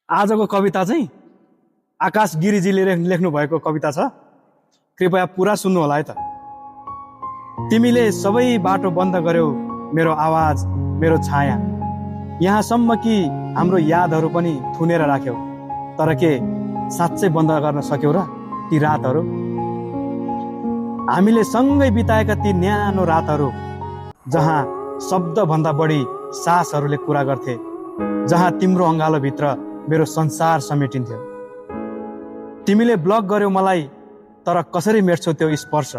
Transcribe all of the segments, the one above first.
आजको कविता चाहिँ आकाश गिरिजीले लेख्नु भएको कविता छ। कृपया पुरा सुन्नु होला है त। तिमीले सबै बाटो बन्द गर्यौ, मेरो आवाज, मेरो छाया, यहाँसम्म कि हाम्रो यादहरू पनि थुनेर राख्यौ। तर के साँच्चै बन्द गर्न सक्यौ र ती रातहरू? हामीले सँगै बिताएका ती न्यानो रातहरू, जहाँ शब्दभन्दा बढी सासहरूले कुरा गर्थे, जहाँ तिम्रो अँगालोभित्र मेरो संसार समेटिन्थ्यो। तिमीले ब्लक गर्यौ मलाई, तर कसरी मेट्छौ त्यो स्पर्श?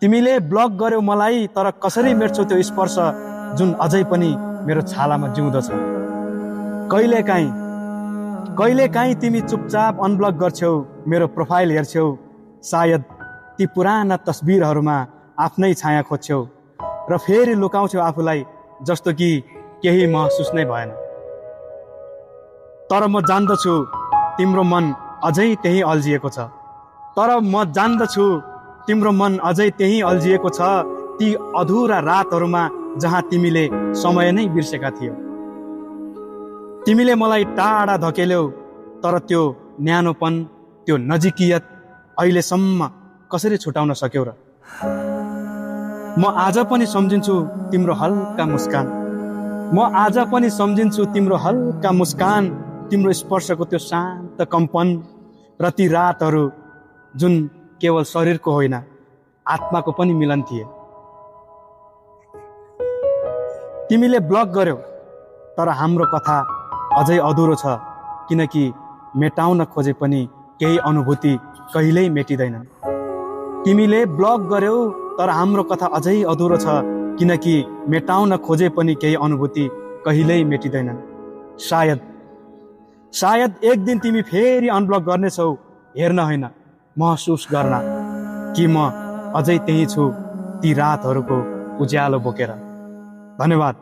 तिमीले ब्लक गर्यौ मलाई, तर कसरी मेट्छौ त्यो स्पर्श जुन अझै पनि मेरो छालामा जिउँदछ। कहिलेकाहीँ तिमी चुपचाप अनब्लक गर्छौ, मेरो प्रोफाइल हेर्छौ, सायद ती पुराना तस्बिरहरूमा आफ्नै छाया खोज्छौ र फेरि लुकाउँछौ आफूलाई, जस्तो कि केही महसुस नै भएन। तर म जान्दछु तिम्रो मन अझै त्यही अल्झिएको छ। ती अधुरा रातहरूमा जहाँ तिमीले समय नै बिर्सेका थियौ। तिमीले मलाई टाढा धकेल्यौ, तर त्यो न्यानोपन, त्यो नजिकियत अहिलेसम्म कसरी छुटाउन सक्यौ र? म आज पनि सम्झिन्छु तिम्रो हल्का मुस्कान, तिम्रो स्पर्शको त्यो शान्त कम्पन र ती रातहरू जुन केवल शरीरको होइन, आत्माको पनि मिलन थिए। तिमीले ब्लक गर्यौ, तर हाम्रो कथा अझै अधुरो छ, किनकि मेटाउन खोजे पनि केही अनुभूति कहिल्यै मेटिँदैनन्। तिमीले ब्लक गर्यौ, तर हाम्रो कथा अझै अधुरो छ, किनकि मेटाउन खोजे पनि केही अनुभूति कहिल्यै मेटिँदैनन्। सायद एक दिन तिमी फेरि अनब्लक गर्नेछौ, हेर्न होइन, महसुस गर्न कि म अझै त्यही छु ती रातहरूको उज्यालो बोकेर। धन्यवाद।